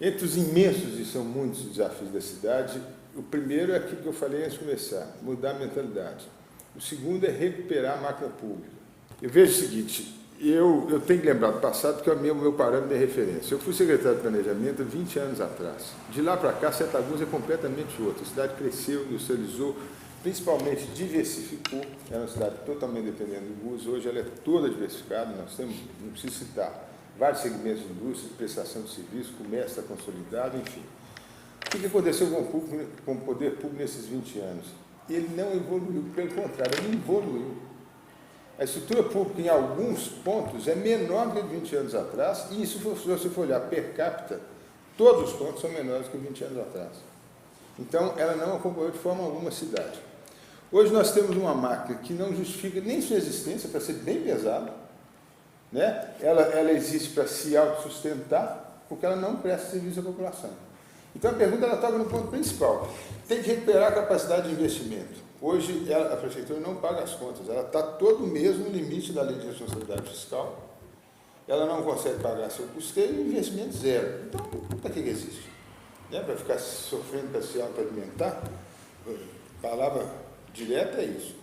Entre os imensos, e são muitos desafios da cidade, o primeiro é aquilo que eu falei antes de começar, mudar a mentalidade. O segundo é recuperar a máquina pública. Eu vejo o seguinte, eu tenho que lembrar do passado, que é o meu parâmetro de referência. Eu fui secretário de Planejamento 20 anos atrás. De lá para cá, Sete Lagoas é completamente outra. A cidade cresceu, industrializou, principalmente diversificou. Era uma cidade totalmente dependente do uso. Hoje ela é toda diversificada. Nós temos, não preciso citar, vários segmentos de indústria, de prestação de serviço, comércio está consolidado, enfim. O que aconteceu com o poder público nesses 20 anos? Ele não evoluiu, pelo contrário, ele evoluiu. A estrutura pública, em alguns pontos, é menor do que 20 anos atrás, e isso, se você for olhar per capita, todos os pontos são menores que 20 anos atrás. Então, ela não acompanhou de forma alguma a cidade. Hoje nós temos uma máquina que não justifica nem sua existência, para ser bem pesada, né? Ela existe para se autossustentar, porque ela não presta serviço à população. Então, a pergunta ela toca no ponto principal. Tem que recuperar a capacidade de investimento. Hoje, a prefeitura não paga as contas, ela está todo mês no limite da lei de responsabilidade fiscal, ela não consegue pagar seu custeio e investimento zero. Então, para que existe? Né? Para ficar sofrendo para se auto-alimentar? Palavra direta é isso.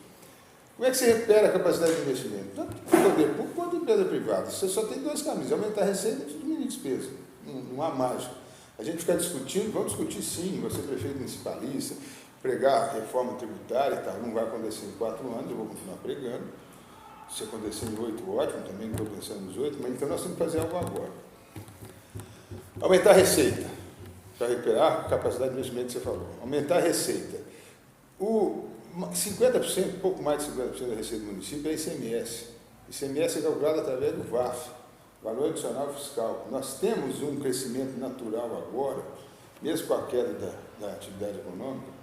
Como é que você recupera a capacidade de investimento? Tanto o poder público quanto a empresa privada. Você só tem dois caminhos, aumentar a receita e diminuir despesa. Não há mágica. A gente fica discutindo, vamos discutir sim, você prefeito municipalista, pregar reforma tributária e tal, não vai acontecer em 4 anos, eu vou continuar pregando. Se acontecer em 8, ótimo, também estou pensando nos 8, mas então nós temos que fazer algo agora. Aumentar a receita, para recuperar a capacidade de investimento que você falou. Aumentar a receita. 50%, pouco mais de 50% da receita do município é ICMS. ICMS é calculado através do VAF, Valor Adicional Fiscal. Nós temos um crescimento natural agora, mesmo com a queda da atividade econômica,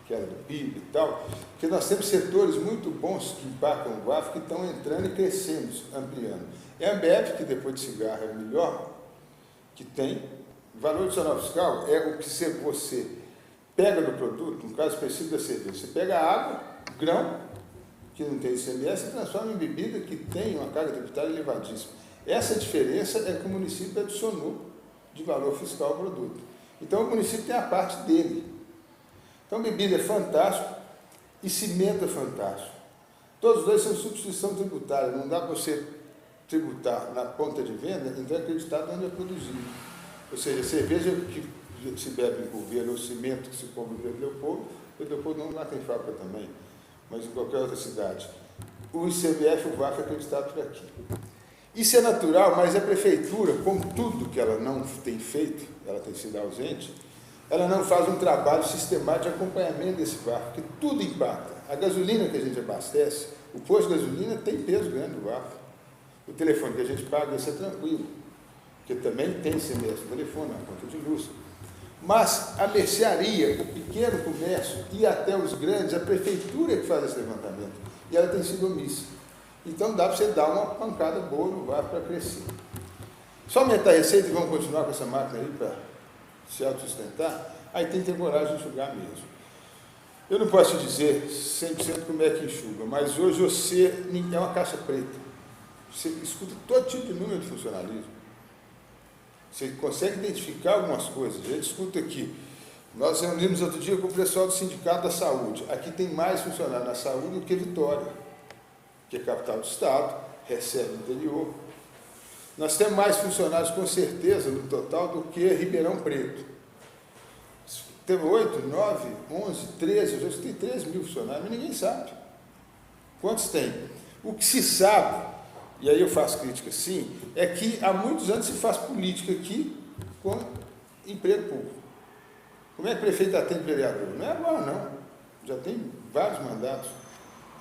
queda do PIB e tal, porque nós temos setores muito bons que impactam o VAF, que estão entrando e crescendo, ampliando. É a Ambev, que depois de cigarro é o melhor que tem. Valor Adicional Fiscal é o que você pega do produto, no caso específico da cerveja, você pega a água, grão, que não tem ICMS, e transforma em bebida que tem uma carga tributária elevadíssima. Essa diferença é que o município adicionou de valor fiscal ao produto. Então, o município tem a parte dele. Então, bebida é fantástico e cimento é fantástico. Todos os dois são substituição tributária. Não dá para você tributar na ponta de venda, então é acreditado onde é produzido. Ou seja, cerveja que se bebe em Governo, ou cimento que se come em Leopoldo não lá tem fábrica também, mas em qualquer outra cidade. O ICMF, o VAF é acreditado por aqui. Isso é natural, mas a prefeitura, com tudo que ela não tem feito, ela tem sido ausente, ela não faz um trabalho sistemático de acompanhamento desse VAF, porque tudo impacta. A gasolina que a gente abastece, o posto de gasolina tem peso grande do VAF. O telefone que a gente paga, isso é tranquilo, porque também tem ICMS no telefone, na conta de luz. Mas a mercearia, o pequeno comércio e até os grandes, a prefeitura é que faz esse levantamento, e ela tem sido omissa. Então dá para você dar uma pancada boa no VAF para crescer. Só aumentar a receita e vamos continuar com essa máquina aí para se autossustentar, aí tem que ter coragem de enxugar mesmo. Eu não posso te dizer 100% como é que enxuga, mas hoje você é uma caixa preta. Você escuta todo tipo de número de funcionalismo. Você consegue identificar algumas coisas. A gente escuta aqui. Nós reunimos outro dia com o pessoal do Sindicato da Saúde. Aqui tem mais funcionários na saúde do que Vitória, que é capital do Estado, recebe no interior. Nós temos mais funcionários, com certeza, no total, do que Ribeirão Preto. Teve 8, 9, 11, 13, eu já escutei 13 mil funcionários, mas ninguém sabe. Quantos tem? O que se sabe, e aí eu faço crítica sim, é que há muitos anos se faz política aqui com emprego público. Como é que o prefeito atende vereador? Não é agora, não. Já tem vários mandatos.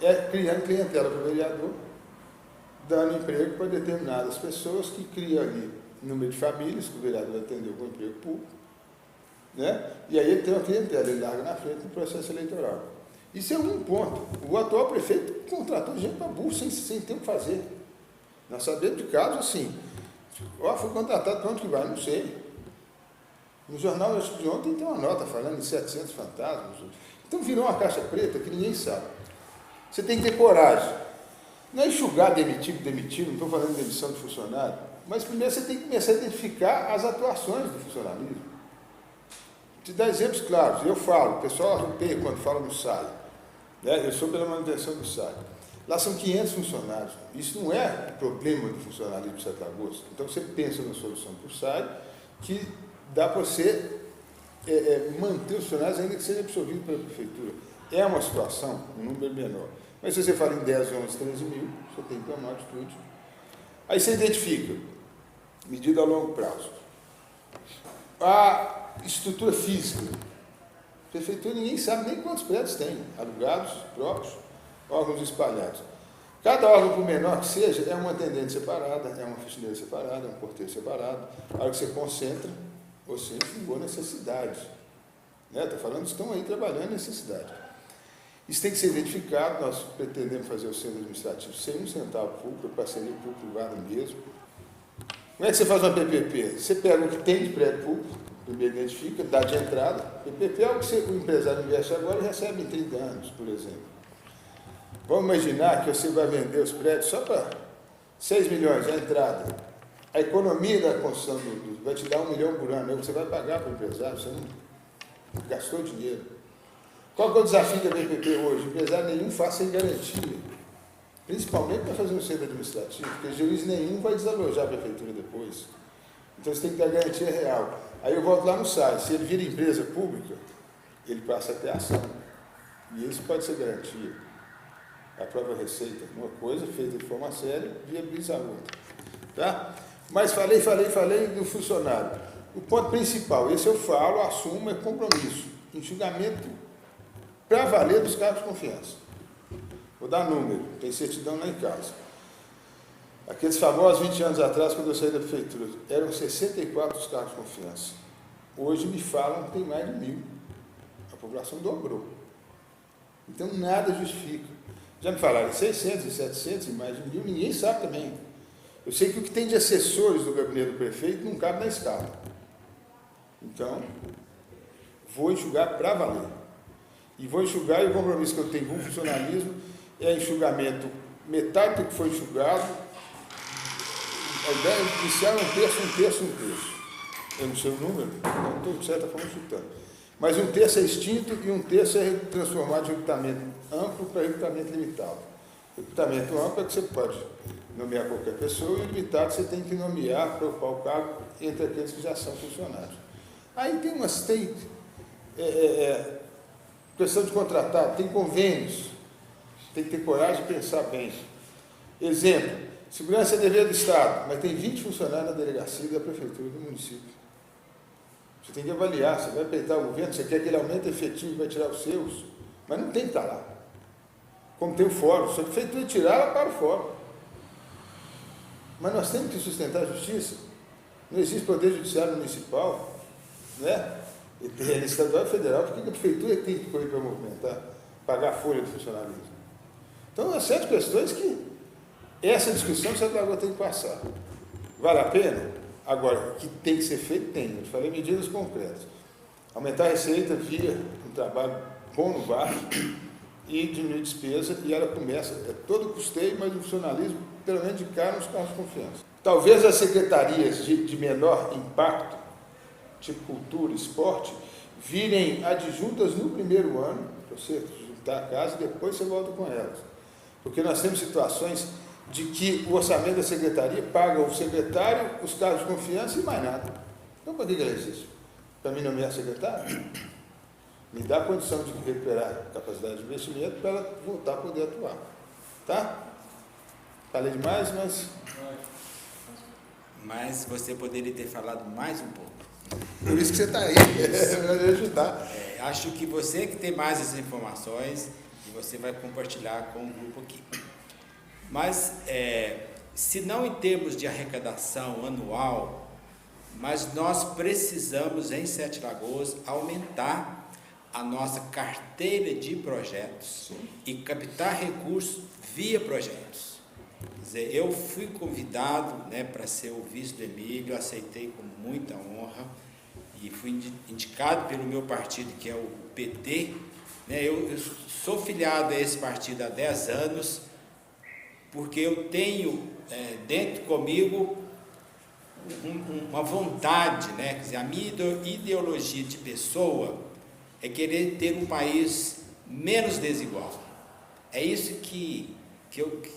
É criando clientela para o vereador, dando emprego para determinadas pessoas que criam ali número de famílias, que o vereador atendeu com emprego público, né? E aí ele tem uma clientela, ele larga na frente no processo eleitoral. Isso é um ponto. O atual prefeito contratou gente para burro, sem ter o que fazer. Nós sabemos de casos assim, foi contratado para onde que vai? Não sei. No jornal de ontem tem uma nota falando em 700 fantasmas. Então virou uma caixa preta que ninguém sabe. Você tem que ter coragem. Não é enxugar, demitir, não estou falando de demissão de funcionário. Mas primeiro você tem que começar a identificar as atuações do funcionalismo. Te dar exemplos claros. Eu falo, o pessoal arrupeia quando fala no SAI. Né? Eu sou pela manutenção do SAI. Lá são 500 funcionários. Isso não é problema do funcionalismo de Sete Lagoas. Então você pensa na solução para o SAI, que dá para você manter os funcionários ainda que seja absorvido pela prefeitura. É uma situação, um número menor. Mas se você fala em 10, 11, 13 mil, você tem que tomar atitude. Aí você identifica, medida a longo prazo. A estrutura física. A prefeitura ninguém sabe nem quantos prédios tem, alugados, próprios, órgãos espalhados. Cada órgão, por menor que seja, é uma atendente separada, é uma faxineira separada, é um porteiro separado. A hora que você concentra, você enfrengou necessidades. Estou falando que estão aí trabalhando em necessidade. Isso tem que ser identificado. Nós pretendemos fazer o centro administrativo sem um centavo público, parceria público-privada mesmo. Como é que você faz uma PPP? Você pega o que tem de prédio público, primeiro identifica, dá de entrada. PPP é o que o empresário investe agora e recebe em 30 anos, por exemplo. Vamos imaginar que você vai vender os prédios só para 6 milhões a entrada. A economia da construção vai te dar 1 milhão por ano. Você vai pagar para o empresário, você não gastou dinheiro. Qual que é o desafio da PPP hoje? O empresário nenhum faz sem garantia. Principalmente para fazer um centro administrativo, porque juiz nenhum vai desalojar a prefeitura depois. Então você tem que dar garantia real. Aí eu volto lá no site. Se ele vira empresa pública, ele passa a ter ação. E isso pode ser garantia. A própria receita, uma coisa feita de forma séria, viabiliza a outra. Tá? Mas falei do funcionário. O ponto principal, esse eu falo, assumo, é compromisso. Enxugamento para valer dos cargos de confiança. Vou dar número, tem certidão lá em casa. Aqueles famosos 20 anos atrás, quando eu saí da prefeitura, eram 64 os cargos de confiança. Hoje me falam que tem mais de 1.000. A população dobrou. Então nada justifica. Já me falaram 600, 700 e mais de 1.000, ninguém sabe também. Eu sei que o que tem de assessores do gabinete do prefeito não cabe na escala. Então, vou enxugar para valer. E vou enxugar, e o compromisso que eu tenho com o funcionalismo é enxugamento, metade do que foi enxugado, a ideia inicial é um terço. Eu não sei o número, então estou de certa forma chutando. Mas um terço é extinto e um terço é transformado de recrutamento amplo para recrutamento limitado. Recrutamento amplo é que você pode nomear qualquer pessoa, e limitado você tem que nomear para ocupar o cargo entre aqueles que já são funcionários. Aí tem questão de contratar, tem convênios, tem que ter coragem de pensar bem. Exemplo, segurança é dever do Estado, mas tem 20 funcionários na delegacia da prefeitura do município. Você tem que avaliar, você vai peitar o governo, você quer que ele aumente efetivo e vai tirar os seus, mas não tem que estar lá. Como tem o fórum, se a prefeitura tirar, ela para o fórum. Mas nós temos que sustentar a justiça. Não existe poder judiciário municipal, né? Ele é estadual e federal. Por que a prefeitura tem que correr para movimentar? Pagar a folha do funcionalismo. Então, há certas questões que essa discussão Sete Lagoas tem que passar. Vale a pena? Agora, o que tem que ser feito, tem. Eu falei medidas concretas. Aumentar a receita via um trabalho bom no bairro e diminuir despesa, e ela começa, é todo custeio, mas o funcionalismo, pelo menos de cara, nos cargos de confiança. Talvez as secretarias de menor impacto, tipo cultura, esporte, virem adjuntas no primeiro ano, para você juntar a casa e depois você volta com elas. Porque nós temos situações de que o orçamento da secretaria paga o secretário, os cargos de confiança e mais nada. Então, para que ela existe? Para mim nomear secretário? Me dá a condição de recuperar a capacidade de investimento para ela voltar a poder atuar. Tá? Falei demais, Mas você poderia ter falado mais um pouco. Por isso que você está aí, para me ajudar. Acho que você que tem mais essas informações e você vai compartilhar com o grupo aqui. Mas, se não em termos de arrecadação anual, mas nós precisamos, em Sete Lagoas, aumentar a nossa carteira de projetos. Sim. E captar recursos via projetos. Quer dizer, eu fui convidado, para ser o vice do Emílio, aceitei com muita honra e fui indicado pelo meu partido, que é o PT. Eu sou filiado a esse partido há 10 anos, porque eu tenho dentro comigo uma vontade, né? Quer dizer, a minha ideologia de pessoa é querer ter um país menos desigual. É isso que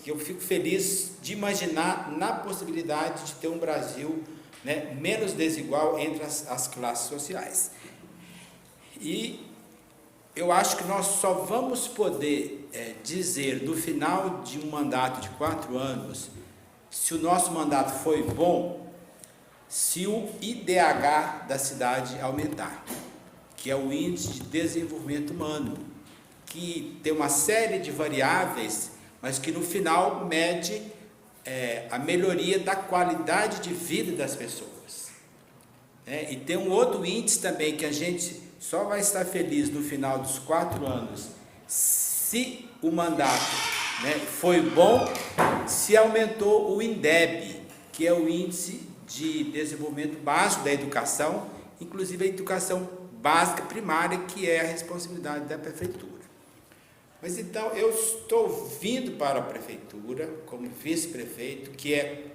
eu fico feliz de imaginar na possibilidade de ter um Brasil, né, menos desigual entre as classes sociais. E eu acho que nós só vamos poder dizer no final de um mandato de 4 anos se o nosso mandato foi bom, se o IDH da cidade aumentar, que é o Índice de Desenvolvimento Humano, que tem uma série de variáveis, mas que no final mede a melhoria da qualidade de vida das pessoas. E tem um outro índice também que a gente só vai estar feliz no final dos 4 anos se o mandato, né, foi bom, se aumentou o INDEB, que é o Índice de Desenvolvimento Básico da Educação, inclusive a educação básica primária, que é a responsabilidade da prefeitura. Mas então eu estou vindo para a prefeitura como vice-prefeito, que é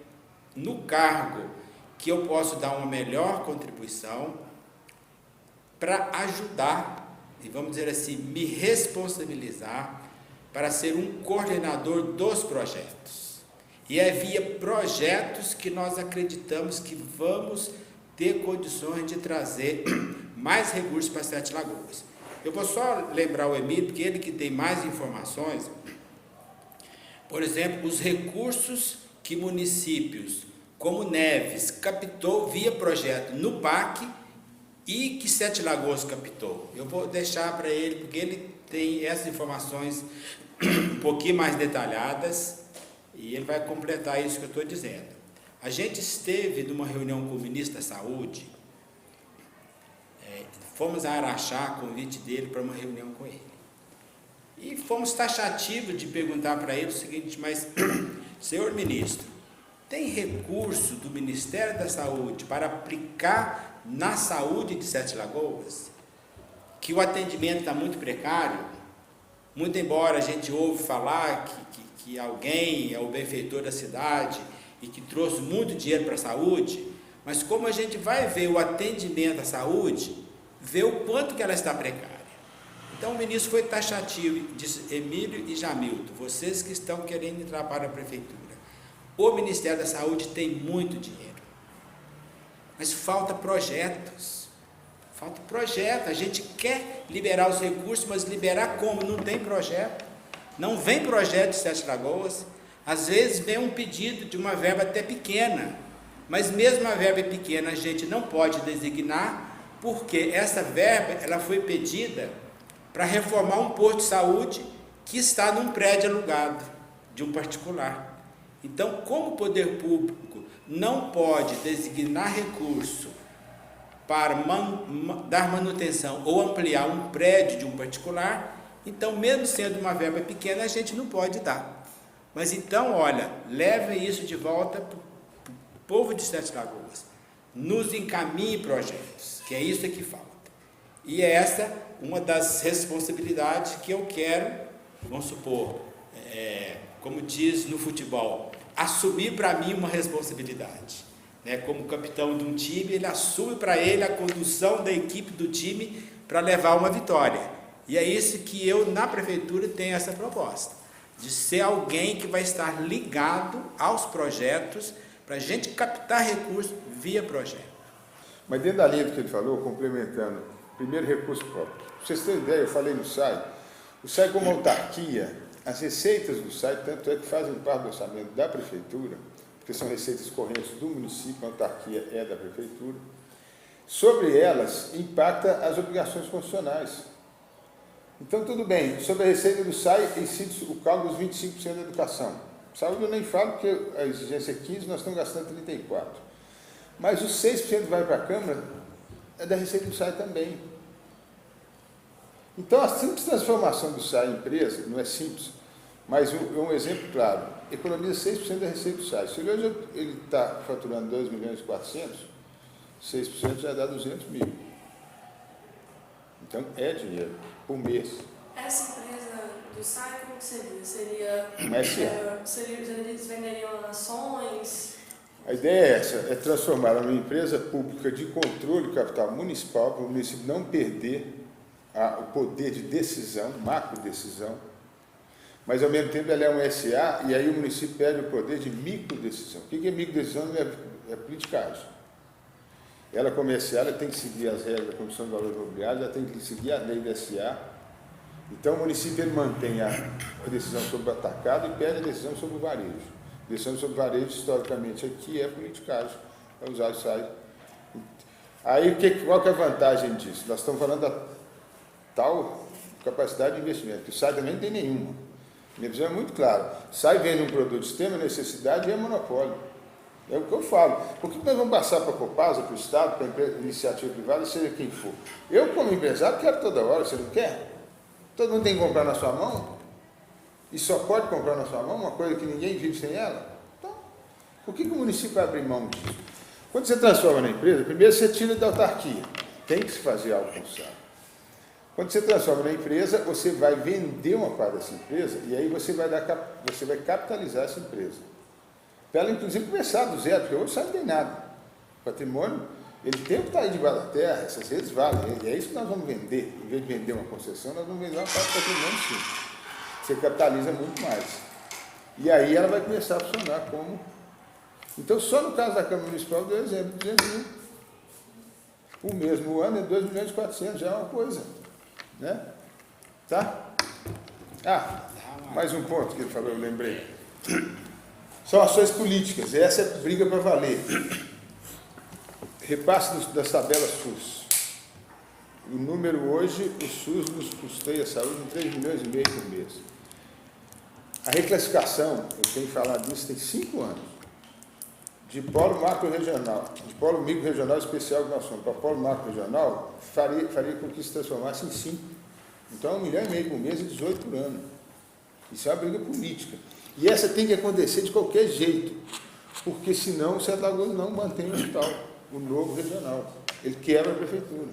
no cargo que eu posso dar uma melhor contribuição para ajudar, e vamos dizer assim, me responsabilizar para ser um coordenador dos projetos. E é via projetos que nós acreditamos que vamos ter condições de trazer mais recursos para Sete Lagoas. Eu vou só lembrar o Emílio, porque ele que tem mais informações. Por exemplo, os recursos que municípios como Neves captou via projeto no PAC e que Sete Lagoas captou. Eu vou deixar para ele, porque ele tem essas informações um pouquinho mais detalhadas e ele vai completar isso que eu estou dizendo. A gente esteve numa reunião com o ministro da Saúde, fomos a Araxá, convite dele para uma reunião com ele. E fomos taxativos de perguntar para ele o seguinte: mas, senhor ministro, tem recurso do Ministério da Saúde para aplicar na saúde de Sete Lagoas? Que o atendimento está muito precário, muito embora a gente ouve falar que alguém é o benfeitor da cidade e que trouxe muito dinheiro para a saúde, mas como a gente vai ver o atendimento à saúde, ver o quanto que ela está precária. Então o ministro foi taxativo e disse: Emílio e Jamilton, vocês que estão querendo entrar para a prefeitura, o Ministério da Saúde tem muito dinheiro, mas falta projetos, a gente quer liberar os recursos, mas liberar como? Não tem projeto, não vem projeto de Sete Lagoas, às vezes vem um pedido de uma verba até pequena, mas mesmo a verba pequena a gente não pode designar, porque essa verba ela foi pedida para reformar um posto de saúde que está num prédio alugado de um particular. Então, como o poder público não pode designar recurso para dar manutenção ou ampliar um prédio de um particular, então, mesmo sendo uma verba pequena, a gente não pode dar. Mas então, olha, leve isso de volta para o povo de Sete Lagoas, nos encaminhe projetos, que é isso que falta. E é essa uma das responsabilidades que eu quero, vamos supor, como diz no futebol, assumir para mim uma responsabilidade. Como capitão de um time, ele assume para ele a condução da equipe do time para levar uma vitória. E é isso que eu, na prefeitura, tenho essa proposta, de ser alguém que vai estar ligado aos projetos, para a gente captar recursos via projeto. Mas dentro da linha do que ele falou, complementando, primeiro recurso próprio. Para vocês terem ideia, eu falei no SAI, o SAI como autarquia, as receitas do SAI, tanto é que fazem parte do orçamento da prefeitura, porque são receitas correntes do município, a autarquia é da prefeitura, sobre elas impacta as obrigações constitucionais. Então, tudo bem, sobre a receita do SAI, incide o cálculo dos 25% da educação. Saúde eu nem falo, porque a exigência é 15%, nós estamos gastando 34%. Mas os 6% que vai para a Câmara é da receita do SAI também. Então, a simples transformação do SAI em empresa, não é simples, mas um exemplo claro, economiza 6% da receita do SAI. Se hoje ele está faturando 2.400.000, 6% já dá 200 mil. Então, é dinheiro por mês. Essa empresa do SAI, como que seria? Seria Mas, eles venderiam ações? A ideia é essa, é transformar uma empresa pública de controle capital municipal para o município não perder o poder de decisão, macro decisão, mas ao mesmo tempo ela é um SA e aí o município perde o poder de micro decisão. O que é micro decisão? É politicagem. Ela comercial, ela tem que seguir as regras da Comissão de Valores Imobiliários, ela tem que seguir a lei da SA. Então o município ele mantém a decisão sobre o atacado e perde a decisão sobre o varejo. A decisão sobre o varejo, historicamente, aqui é politicagem. É usar isso aí. Aí, qual que é a vantagem disso? Nós estamos falando da tal capacidade de investimento, que o SAI também não tem nenhuma. Minha visão é muito clara. SAI vende um produto de extrema necessidade e é monopólio. É o que eu falo. Por que nós vamos passar para a Copasa, para o Estado, para a iniciativa privada, seja quem for? Eu, como empresário, quero toda hora. Você não quer? Todo mundo tem que comprar na sua mão? E só pode comprar na sua mão uma coisa que ninguém vive sem ela? Então, por que o município vai abrir mão disso? Quando você transforma na empresa, primeiro você tira da autarquia. Tem que se fazer algo com o Estado. Quando você transforma na empresa, você vai vender uma parte dessa empresa e aí você vai capitalizar essa empresa. Para ela, inclusive, começar do zero, porque hoje não tem nada. O patrimônio, ele tem que estar aí debaixo da terra, essas redes valem. E é isso que nós vamos vender. Em vez de vender uma concessão, nós vamos vender uma parte do patrimônio, sim. Você capitaliza muito mais. E aí ela vai começar a funcionar como... Então, só no caso da Câmara Municipal, deu exemplo, 200 mil. O mesmo ano é 2.400.000, já é uma coisa. Né? Tá? Mais um ponto que ele falou, eu lembrei. São ações políticas, essa é briga para valer. Repasse das tabelas SUS. O número hoje, o SUS nos custeia a saúde em 3,5 milhões por mês. A reclassificação, eu tenho falado disso, tem 5 anos. De polo macro-regional, de polo micro-regional especial que nós somos, para polo macro-regional, faria com que se transformasse em 5. Então, 1,5 milhão por mês e 18 por ano. Isso é uma briga política. E essa tem que acontecer de qualquer jeito, porque senão o Sete Lagoas não mantém o hospital, o novo regional. Ele quebra a prefeitura.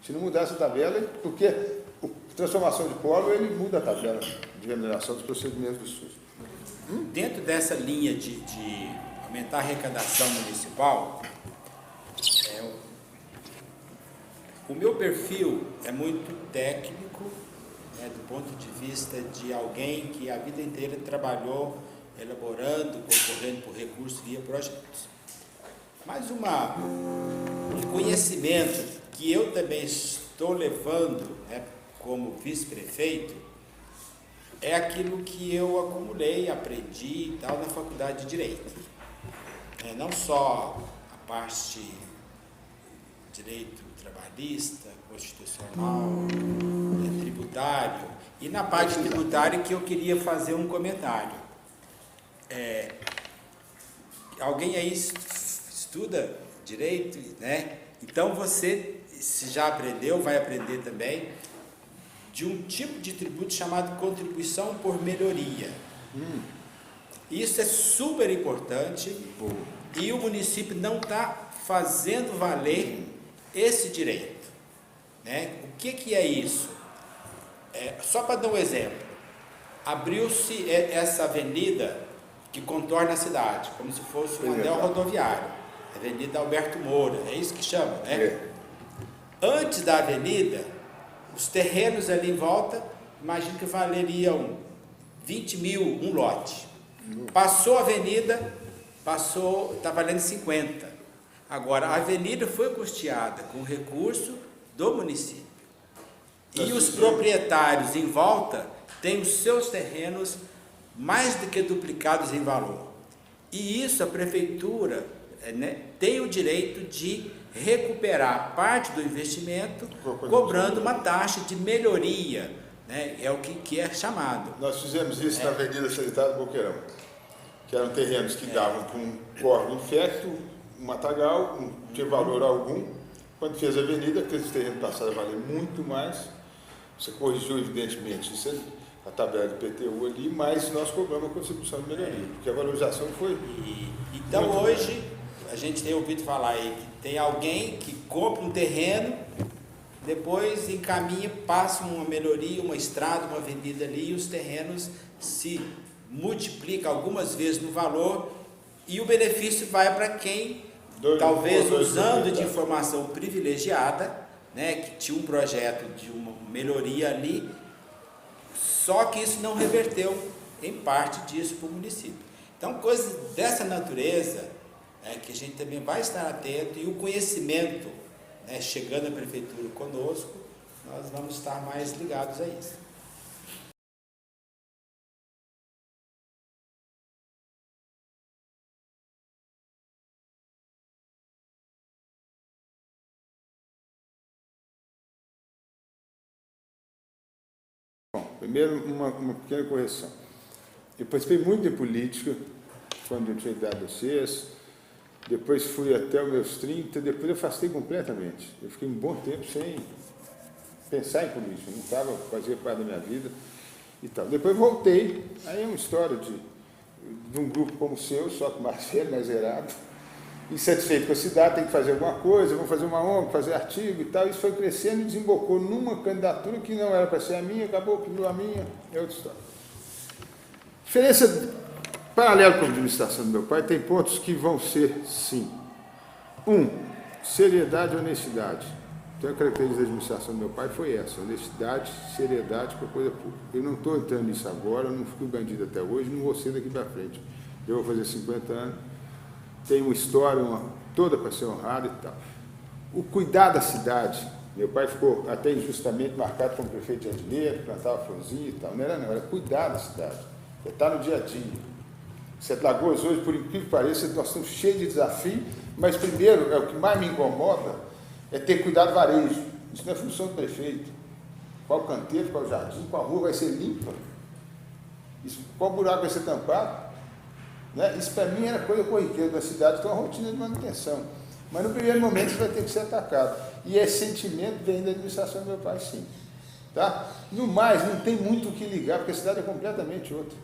Se não mudar essa tabela, porque a transformação de polo, ele muda a tabela de remuneração dos procedimentos do SUS. Dentro dessa linha de aumentar a arrecadação municipal, o meu perfil é muito técnico, do ponto de vista de alguém que a vida inteira trabalhou elaborando, concorrendo por recursos via projetos. Mas um conhecimento que eu também estou levando, como vice-prefeito, é aquilo que eu acumulei, aprendi e tal na Faculdade de Direito. Não só a parte de direito trabalhista, constitucional, tributário, e na parte tributária que eu queria fazer um comentário. Alguém aí estuda direito, né? Então você, se já aprendeu, vai aprender também de um tipo de tributo chamado contribuição por melhoria. Isso é super importante e o município não está fazendo valer esse direito. Né? O que é isso? Só para dar um exemplo, abriu-se essa avenida que contorna a cidade, como se fosse um anel rodoviário, Avenida Alberto Moura, é isso que chama, né? Antes da avenida, os terrenos ali em volta, imagino que valeriam 20 mil um lote. Passou a avenida, está valendo 50. Agora, a avenida foi custeada com recurso do município. E os proprietários em volta têm os seus terrenos mais do que duplicados em valor. E isso a prefeitura tem o direito de recuperar parte do investimento, cobrando uma taxa de melhoria, né? É o que é chamado. Nós fizemos isso na Avenida Sanitário Boqueirão, que eram terrenos que davam para um córrego infecto, um matagal, não tinha valor algum. Quando fez a avenida, aqueles terrenos passaram a valer muito mais. Você corrigiu, evidentemente, isso a tabela do PTU ali, mas nós cobramos a contribuição de melhoria, porque a valorização foi... Então, hoje, a gente tem ouvido falar aí que tem alguém que compra um terreno, depois encaminha, passa uma melhoria, uma estrada, uma avenida ali, e os terrenos se multiplicam algumas vezes no valor, E o benefício vai para quem, talvez usando de informação privilegiada, né, que tinha um projeto de uma melhoria ali, só que isso não reverteu em parte disso para o município. Então, coisas dessa natureza, que a gente também vai estar atento, e o conhecimento, né, chegando à prefeitura conosco, nós vamos estar mais ligados a isso. Bom, primeiro uma pequena correção. Eu participei muito de política, quando eu tinha idade de vocês, depois fui até os meus 30, depois eu afastei completamente. Eu fiquei um bom tempo sem pensar em política, não estava, fazia parte da minha vida e tal. Depois voltei, aí é uma história de um grupo como o seu, só que mais velho, mais zerado, insatisfeito com a cidade, tem que fazer alguma coisa, vou fazer uma ONG, fazer artigo e tal. Isso foi crescendo e desembocou numa candidatura que não era para ser a minha, acabou que virou a minha, é outra história. Diferença, paralelo com a administração do meu pai, tem pontos que vão ser, sim. Seriedade e honestidade. Então, a característica da administração do meu pai foi essa: honestidade, seriedade com a coisa pública. Eu não estou entrando nisso agora, não fui bandido até hoje, não vou ser daqui para frente. Eu vou fazer 50 anos, tenho uma história toda para ser honrada e tal. O cuidar da cidade, meu pai ficou até injustamente marcado como prefeito de jardineiro, plantava florzinha e tal. Não, era cuidar da cidade, está no dia a dia. Sete Lagoas hoje, por incrível que pareça, nós estamos cheios de desafios, mas primeiro, o que mais me incomoda é ter cuidado do varejo. Isso não é função do prefeito. Qual canteiro, qual jardim, qual rua vai ser limpa? Qual buraco vai ser tampado? Né? Isso para mim era coisa corriqueira da cidade, que é uma rotina de manutenção. Mas no primeiro momento isso vai ter que ser atacado. E esse sentimento vem da administração do meu pai, sim. Tá? No mais, não tem muito o que ligar, porque a cidade é completamente outra.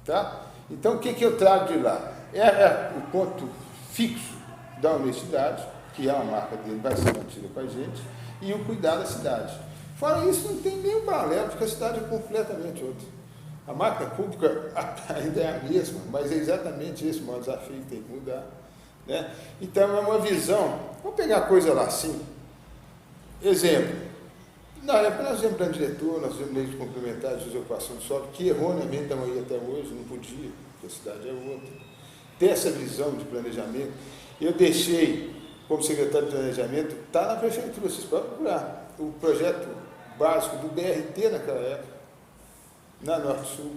Tá? Então, o que eu trago de lá? É o ponto fixo da honestidade, que é uma marca dele, vai ser mantida com a gente, e o cuidar da cidade. Fora isso, não tem nenhum paralelo, porque a cidade é completamente outra. A marca pública ainda é a mesma, mas é exatamente esse o maior desafio que tem que mudar. Né? Então, é uma visão. Vamos pegar a coisa lá assim. Exemplo. Na época nós fizemos plano diretor, nós fizemos leis complementares de usurpação de solo, que erroneamente estão aí até hoje, não podia, porque a cidade é outra. Ter essa visão de planejamento. Eu deixei, como secretário de planejamento, está na prefeitura, vocês podem procurar, o projeto básico do BRT naquela época, na Norte-Sul.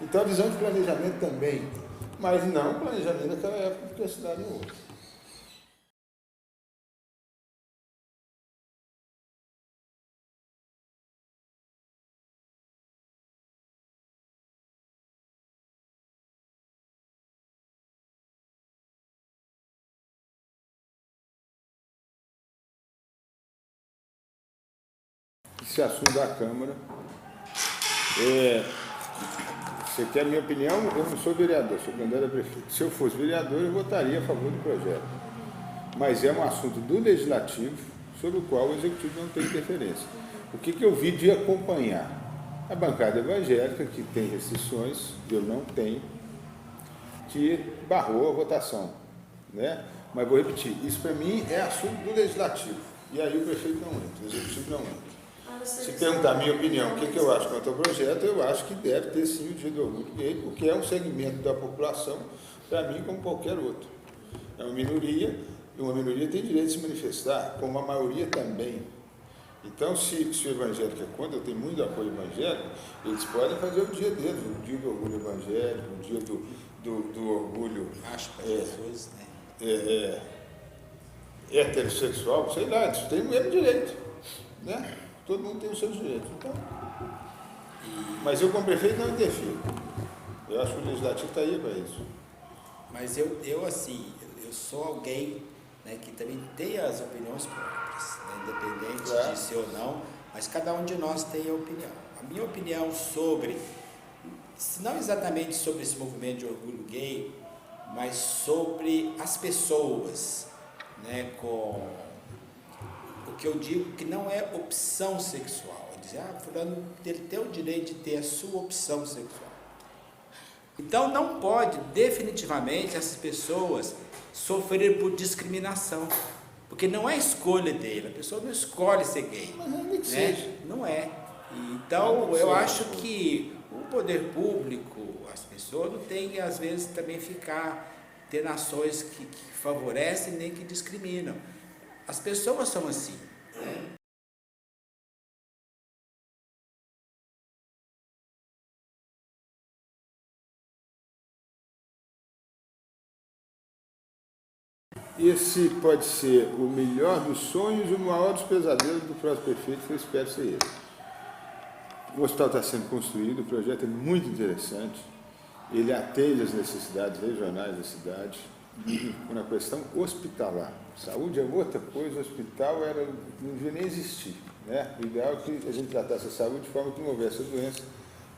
Então a visão de planejamento também, mas não o planejamento naquela época, porque a cidade é outra. Esse assunto da Câmara, você quer a minha opinião? Eu não sou vereador, sou candidato a prefeito. Se eu fosse vereador, eu votaria a favor do projeto. Mas é um assunto do Legislativo, sobre o qual o Executivo não tem interferência. O que eu vi de acompanhar? A bancada evangélica, que tem restrições, eu não tenho, que barrou a votação. Né? Mas vou repetir, isso para mim é assunto do Legislativo. E aí o prefeito não entra, o Executivo não entra. Se perguntar a minha opinião, o que eu acho quanto ao projeto, eu acho que deve ter sim o dia do orgulho gay, porque é um segmento da população, para mim, como qualquer outro. É uma minoria, e uma minoria tem direito de se manifestar, como a maioria também. Então, se o evangélico é contra, eu tenho muito apoio evangélico, eles podem fazer o dia deles, o dia do orgulho evangélico, o dia do orgulho... Acho para Jesus, né? Heterossexual, sei lá, eles têm o mesmo direito, né? Todo mundo tem os seus direitos. Então, mas eu, como prefeito, não interfiro. Eu acho que o Legislativo está aí para isso. Mas eu assim, eu sou alguém, né, que também tem as opiniões próprias, né, independente de ser ou não, mas cada um de nós tem a opinião. A minha opinião sobre, não exatamente sobre esse movimento de orgulho gay, mas sobre as pessoas, né, com o que eu digo que não é opção sexual. É dizer, fulano ele tem o direito de ter a sua opção sexual. Então não pode definitivamente essas pessoas sofrerem por discriminação, porque não é escolha dele, a pessoa não escolhe ser gay, Mas não é que né? seja. Não é. Então eu acho que o poder público, as pessoas não têm que às vezes também ter ações que favorecem nem que discriminam. As pessoas são assim, né? Esse pode ser o melhor dos sonhos e o maior dos pesadelos do próximo prefeito, que eu espero ser ele. O hospital está sendo construído, o projeto é muito interessante, ele atende às necessidades regionais da cidade, na questão hospitalar. Saúde é outra coisa, o hospital não devia nem existir, né? O ideal é que a gente tratasse a saúde de forma que não houvesse a doença,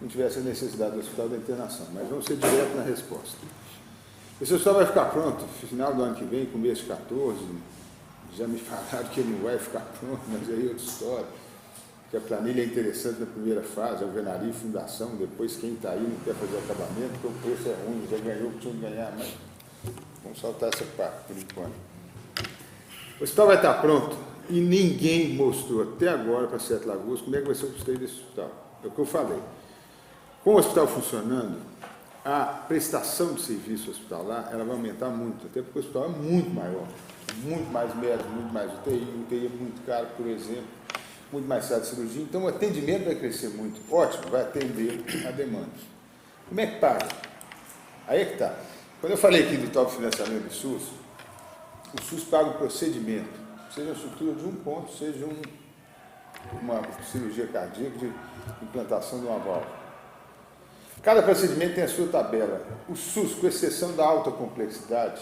não tivesse a necessidade do hospital da internação, mas vamos ser direto na resposta. Esse hospital vai ficar pronto no final do ano que vem, começo de 14. Já me falaram que ele não vai ficar pronto, mas aí é outra história. Que a planilha é interessante na primeira fase, alvenaria e fundação, depois quem está aí não quer fazer acabamento, porque o preço é ruim, já ganhou o que tinha que ganhar, mas vamos saltar essa parte por enquanto. O hospital vai estar pronto e ninguém mostrou até agora para Sete Lagoas como é que vai ser o custeio desse hospital. É o que eu falei. Com o hospital funcionando, a prestação de serviço hospitalar ela vai aumentar muito, até porque o hospital é muito maior, muito mais médico, muito mais UTI, UTI é muito caro, por exemplo, muito mais sala de cirurgia, então o atendimento vai crescer muito, ótimo, vai atender a demanda. Como é que paga? Aí é que está. Quando eu falei aqui do top financiamento do SUS, o SUS paga o procedimento, seja a estrutura de um ponto, seja uma cirurgia cardíaca de implantação de uma válvula. Cada procedimento tem a sua tabela. O SUS, com exceção da alta complexidade,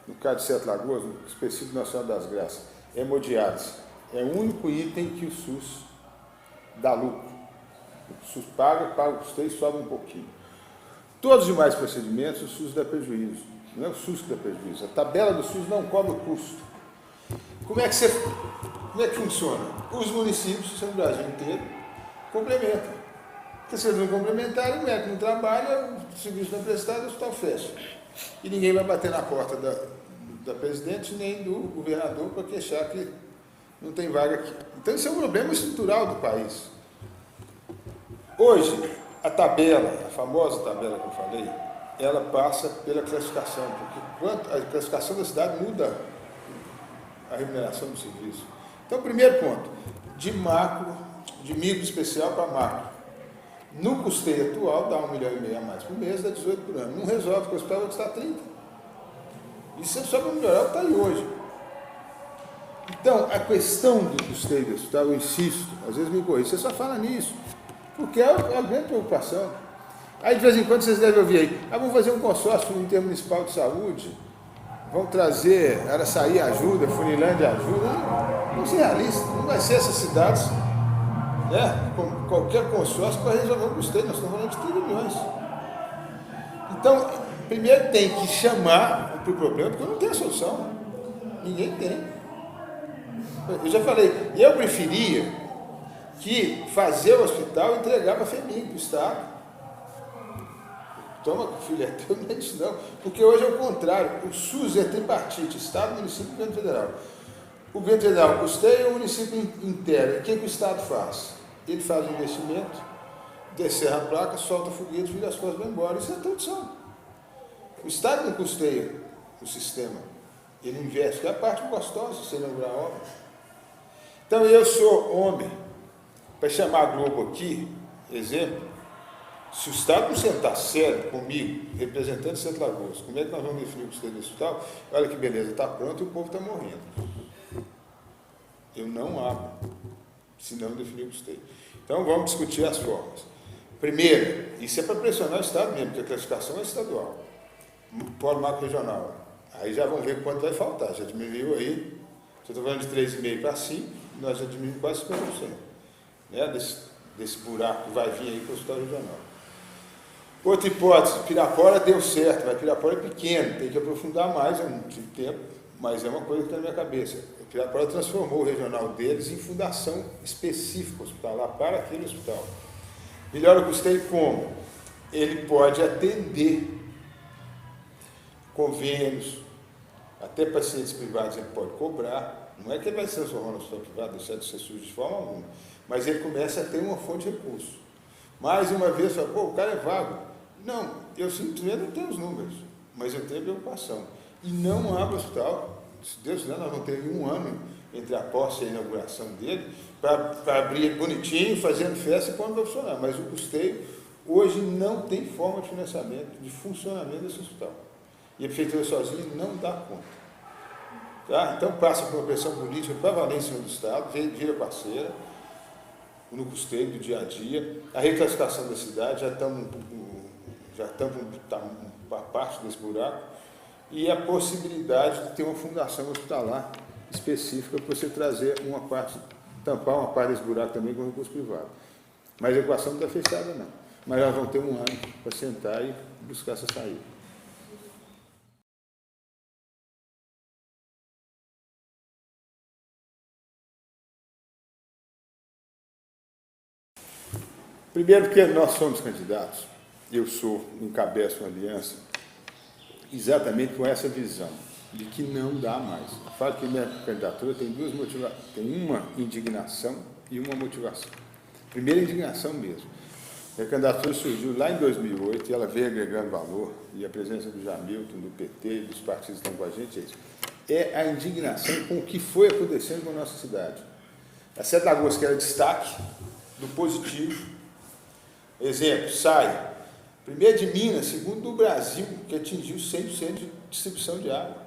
no caso de Sete Lagoas, no específico Nacional das Graças, hemodiálise, é o único item que o SUS dá lucro. O SUS paga o custeio e sobe um pouquinho. Todos os demais procedimentos, o SUS dá prejuízo. Não é o SUS que dá prejuízo. A tabela do SUS não cobra o custo. Como é que funciona? Os municípios, isso é no Brasil inteiro, complementam. Porque se eles não complementarem, o médico não trabalha, o serviço não é prestado, o hospital fecha. E ninguém vai bater na porta da presidente nem do governador para queixar que não tem vaga aqui. Então, esse é um problema estrutural do país. Hoje, a famosa tabela que eu falei, ela passa pela classificação, porque a classificação da cidade muda a remuneração do serviço. Então, primeiro ponto, de micro especial para macro. No custeio atual, dá 1,5 milhão a mais por mês, dá 18 por ano. Não resolve, porque o hospital vai custar 30. Isso é só para melhorar o que está aí hoje. Então, a questão do custeio do hospital, eu insisto, às vezes me corrige, você só fala nisso, porque é a grande preocupação. Aí, de vez em quando, vocês devem ouvir aí, vamos fazer um consórcio intermunicipal de saúde, vão trazer Araçaí ajuda, Funilândia ajuda. Vamos ser realistas, não vai ser essas cidades, né, com qualquer consórcio para resolver o custeio, nós estamos falando de 30 milhões. Então, primeiro tem que chamar para o problema, porque eu não tenho a solução. Ninguém tem. Eu já falei, eu preferia que fazer o hospital e entregar para a FHEMIG, para o Estado. Toma, filho, é teu, não é isso não. Porque hoje é o contrário, o SUS é tripartite, Estado, município e governo federal. O governo federal custeia, o município inteiro. O que o Estado faz? Ele faz o investimento, descerra a placa, solta o foguete, vira as coisas e vai embora. Isso é tradução. O Estado não custeia o sistema, ele investe, que é a parte gostosa de você inaugurar a obra. Então eu sou homem, para chamar a Globo aqui, exemplo, se o Estado não sentar sério comigo, representante de Sete Lagoas, como é que nós vamos definir o custeio do hospital? Olha que beleza, está pronto e o povo está morrendo. Eu não abro, se não definir o custeio. Então vamos discutir as formas. Primeiro, isso é para pressionar o Estado mesmo, porque a classificação é estadual. Polo macro regional. Aí já vamos ver quanto vai faltar. Já diminuiu aí, se eu estou falando de 3,5 para 5, nós já diminuímos quase 50%. Né, desse buraco que vai vir aí para o hospital regional. Outra hipótese, Pirapora deu certo, mas Pirapora é pequeno, tem que aprofundar mais, eu não tive tempo, mas é uma coisa que está na minha cabeça. O Pirapora transformou o regional deles em fundação específica hospitalar para aquele hospital. Melhora o custeio como? ele pode atender convênios, até pacientes privados ele pode cobrar. Não é que ele vai se transformar no hospital privado, deixar de ser SUS de forma alguma, mas ele começa a ter uma fonte de recurso. Mais uma vez, fala, pô, o cara é vago. Não, eu simplesmente não tenho os números, mas eu tenho preocupação. E não abro o hospital. Se Deus quiser, nós vamos ter 1 ano entre a posse e a inauguração dele, para abrir ele bonitinho, fazendo festa e quando vai funcionar. Mas o custeio, hoje, não tem forma de financiamento, de funcionamento desse hospital. E a prefeitura sozinha não dá conta. Tá? Então passa por uma pressão política para valer em cima do Estado, vira parceira, no custeio do dia a dia. A reclassificação da cidade, já estamos uma parte desse buraco, e a possibilidade de ter uma fundação hospitalar específica para você trazer uma parte, tampar uma parte desse buraco também com recurso privado. Mas a equação não está fechada, não. Mas nós vamos ter 1 ano para sentar e buscar essa saída. Primeiro porque nós somos candidatos, eu encabeço uma aliança exatamente com essa visão de que não dá mais. Eu falo que minha candidatura tem duas motivações, tem uma indignação e uma motivação. Primeira, indignação mesmo. Minha candidatura surgiu lá em 2008 e ela veio agregando valor, e a presença do Jamilton, do PT e dos partidos que estão com a gente é isso. É a indignação com o que foi acontecendo com a nossa cidade. A 7 de agosto, que era destaque do positivo. Exemplo, sai, primeiro de Minas, segundo do Brasil, que atingiu 100% de distribuição de água.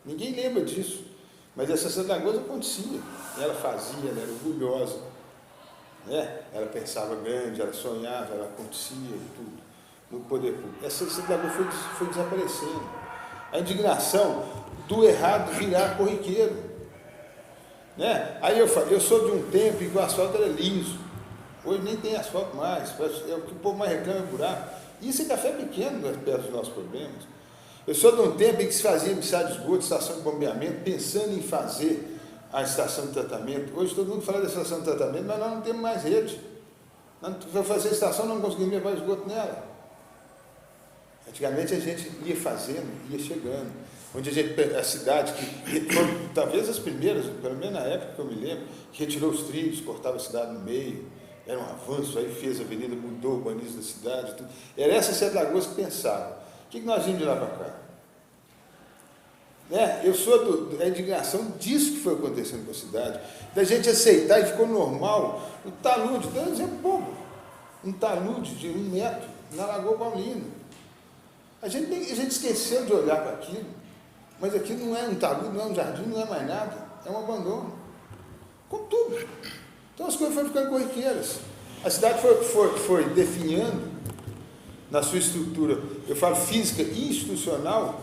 Ninguém lembra disso, mas essa 7 de agosto acontecia. Ela fazia, ela era orgulhosa, né? Ela pensava grande, ela sonhava, ela acontecia e tudo, no poder público. Essa 7 de agosto foi desaparecendo. A indignação do errado virar corriqueiro. Né? Aí eu falo, eu sou de um tempo em que o asfalto era liso. Hoje nem tem asfalto mais, é o que o povo mais reclama é buraco. Isso é café pequeno perto dos nossos problemas. Eu sou de um tempo em que se fazia emissão de esgoto, estação de bombeamento, pensando em fazer a estação de tratamento. Hoje todo mundo fala da estação de tratamento, mas nós não temos mais rede. Para fazer a estação, não conseguimos levar esgoto nela. Antigamente a gente ia fazendo, ia chegando. Onde a cidade, que talvez as primeiras, pelo menos na época que eu me lembro, que retirou os trilhos, cortava a cidade no meio. Era um avanço, aí fez a avenida, mudou o urbanismo da cidade. Tudo. Era essa 7 de agosto que pensava. O que nós vimos de lá para cá? Né? Eu sou da indignação disso que foi acontecendo com a cidade. Da gente aceitar e ficou normal. O talude, dou um exemplo bobo. Um talude de 1 metro na Lagoa Paulina. A gente esqueceu de olhar para aquilo. Mas aquilo não é um talude, não é um jardim, não é mais nada. É um abandono. Com tudo. Então as coisas foram ficando corriqueiras. A cidade foi definhando na sua estrutura, eu falo física e institucional,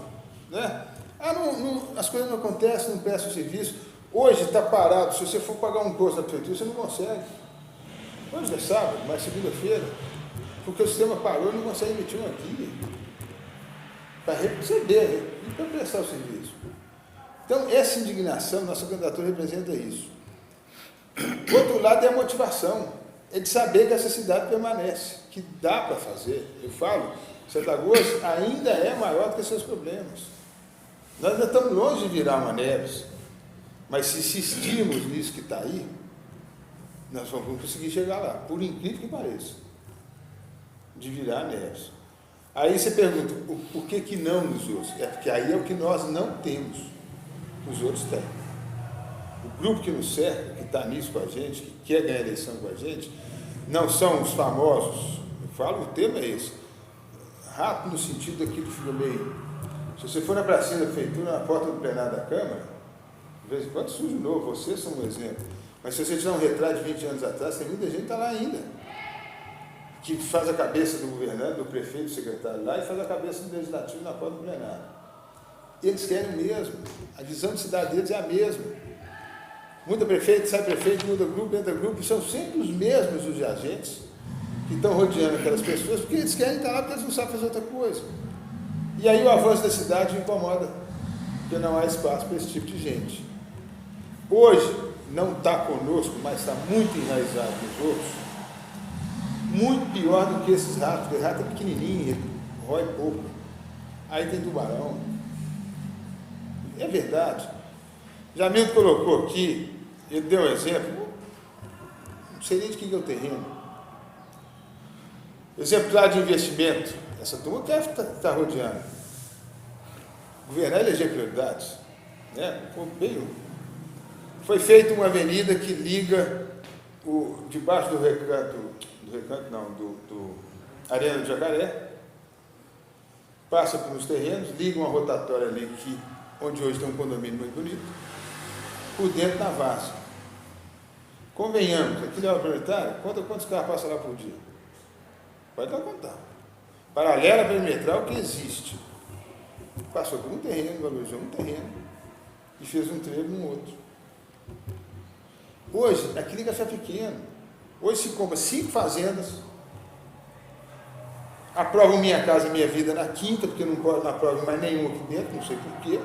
né? As coisas não acontecem, não presta o serviço. Hoje está parado, se você for pagar um imposto na prefeitura, você não consegue. Hoje é sábado, mas segunda-feira, porque o sistema parou e não consegue emitir uma guia para receber e para prestar o serviço. Então, essa indignação, nossa candidatura representa isso. O outro lado é a motivação, é de saber que essa cidade permanece, que dá para fazer. Eu falo, 7 de agosto ainda é maior do que seus problemas. Nós ainda estamos longe de virar uma Neves, mas se insistirmos nisso que está aí, nós vamos conseguir chegar lá, por incrível que pareça, de virar a Neves. Aí você pergunta, por que não nos outros? É porque aí é o que nós não temos, os outros têm. O grupo que nos cerca, que está nisso com a gente, que quer ganhar a eleição com a gente, não são os famosos, eu falo, o tema é esse, rato no sentido daquilo que ficou meio... Se você for na pracinha da prefeitura, na porta do plenário da Câmara, de vez em quando surge de novo, vocês são um exemplo, mas se você tirar um retrato de 20 anos atrás, tem muita gente que está lá ainda, que faz a cabeça do governante, do prefeito, do secretário lá, e faz a cabeça do legislativo na porta do plenário. Eles querem o mesmo, a visão de cidade deles é a mesma. Muda prefeito, sai prefeito, muda grupo, entra grupo, são sempre os mesmos os agentes que estão rodeando aquelas pessoas, porque eles querem estar lá porque eles não sabem fazer outra coisa. E aí o avanço da cidade incomoda, porque não há espaço para esse tipo de gente. Hoje, não está conosco, mas está muito enraizado nos outros, muito pior do que esses ratos, porque rato é pequenininho, ele rói pouco. Aí tem tubarão. É verdade. Jamil colocou aqui, ele deu um exemplo, não sei nem de quem é o terreno. Exemplar de investimento, essa turma quer estar rodeando. Governar e eleger prioridades. Né? Foi feita uma avenida que liga debaixo do Arena do Jacaré, passa pelos terrenos, liga uma rotatória ali, onde hoje tem um condomínio muito bonito, por dentro da Várzea. Convenhamos, aquilo é uma prioritária, quantos carros passam lá por dia? Pode dar contar. Paralela perimetral que existe. Passou por um terreno, valorizou um terreno e fez um trevo no outro. Hoje, aquilo é pequeno. Hoje se compra 5 fazendas, aprovam Minha Casa Minha Vida na quinta, porque não aprovam mais nenhum aqui dentro, não sei porquê.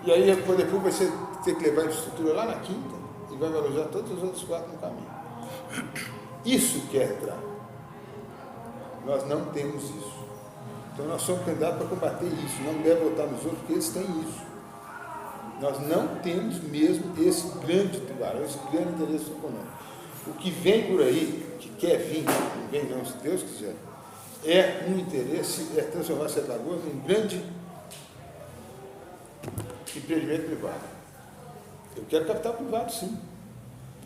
E aí depois vai ter que levar a infraestrutura lá na quinta e vai valorizar todos os outros 4 no caminho. Isso quer entrar. Nós não temos isso. Então nós somos candidatos para combater isso. Não deve votar nos outros, porque eles têm isso. Nós não temos mesmo esse grande tubarão, esse grande interesse econômico. O que vem por aí, que quer vir, não vem não, se Deus quiser, é um interesse, é transformar Sete Lagoas num grande empreendimento privado. Eu quero capital privado, sim.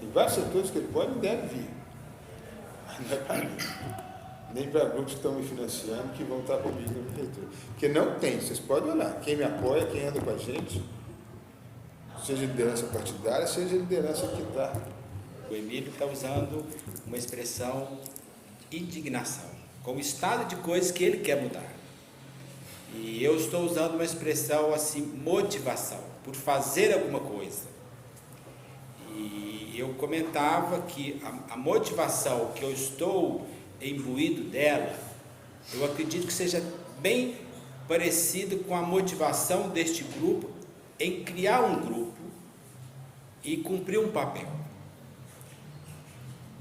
Tem vários setores que ele pode e deve vir. Mas não é para mim. Nem para grupos que estão me financiando, que vão estar comigo no prefeitura. Porque não tem, vocês podem olhar. Quem me apoia, quem anda com a gente, seja liderança partidária, seja liderança que está. O Emílio está usando uma expressão indignação, como estado de coisas que ele quer mudar. E eu estou usando uma expressão assim, motivação, por fazer alguma coisa. E eu comentava que a motivação que eu estou imbuído dela, eu acredito que seja bem parecido com a motivação deste grupo em criar um grupo e cumprir um papel.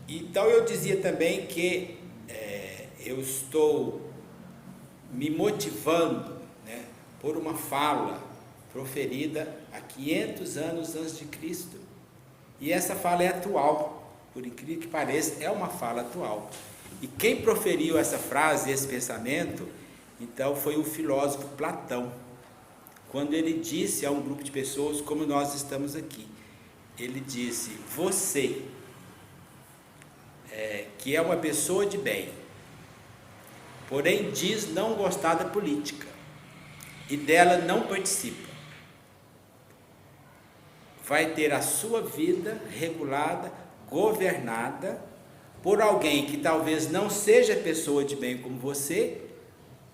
Então eu dizia também que eu estou me motivando, né, por uma fala proferida há 500 anos antes de Cristo. E essa fala é atual, por incrível que pareça, é uma fala atual. E quem proferiu essa frase, esse pensamento, então foi o filósofo Platão, quando ele disse a um grupo de pessoas como nós estamos aqui. Ele disse: você, que é uma pessoa de bem, porém diz não gostar da política e dela não participa, vai ter a sua vida regulada, governada por alguém que talvez não seja pessoa de bem como você,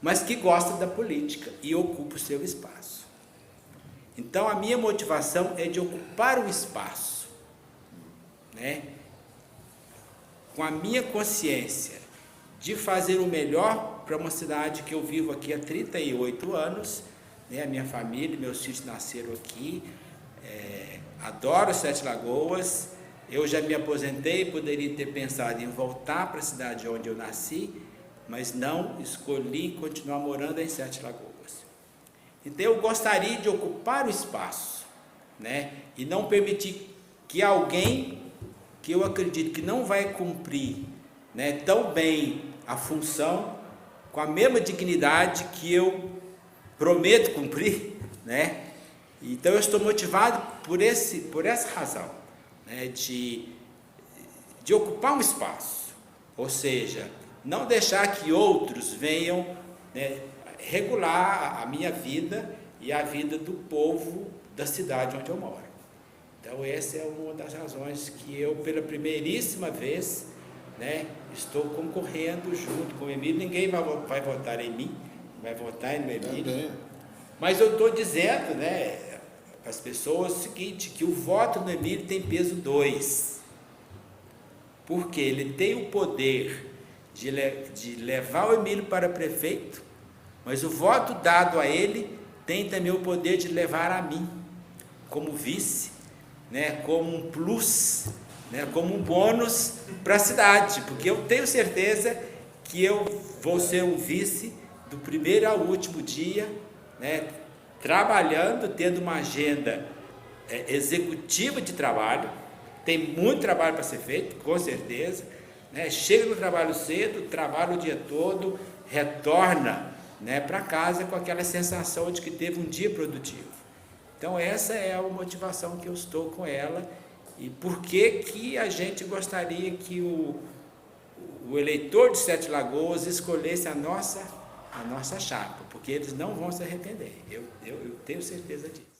mas que gosta da política e ocupa o seu espaço. Então a minha motivação é de ocupar um espaço, né, com a minha consciência de fazer o melhor para uma cidade que eu vivo aqui há 38 anos, né, a minha família, meus filhos nasceram aqui, adoro Sete Lagoas. Eu já me aposentei, poderia ter pensado em voltar para a cidade onde eu nasci, mas não, escolhi continuar morando em Sete Lagoas. Então eu gostaria de ocupar o espaço, né, e não permitir que alguém que eu acredito que não vai cumprir, né, tão bem a função, com a mesma dignidade que eu prometo cumprir, né. Então eu estou motivado por essa razão, né, de ocupar um espaço, ou seja, não deixar que outros venham, né, regular a minha vida e a vida do povo da cidade onde eu moro. Então essa é uma das razões que eu, pela primeiríssima vez, né, estou concorrendo junto com o Emílio. Ninguém vai votar em mim, vai votar no Emílio, mas eu estou dizendo, né, para as pessoas o seguinte, que o voto no Emílio tem peso 2, porque ele tem o poder de levar o Emílio para prefeito, mas o voto dado a ele tem também o poder de levar a mim como vice, né, como um plus, né, como um bônus para a cidade, porque eu tenho certeza que eu vou ser um vice do primeiro ao último dia, né, trabalhando, tendo uma agenda executiva de trabalho. Tem muito trabalho para ser feito, com certeza, né? Chega no trabalho cedo, trabalha o dia todo, retorna, né, para casa com aquela sensação de que teve um dia produtivo. Então essa é a motivação que eu estou com ela, e por que a gente gostaria que o eleitor de Sete Lagoas escolhesse a nossa chapa, porque eles não vão se arrepender, eu tenho certeza disso.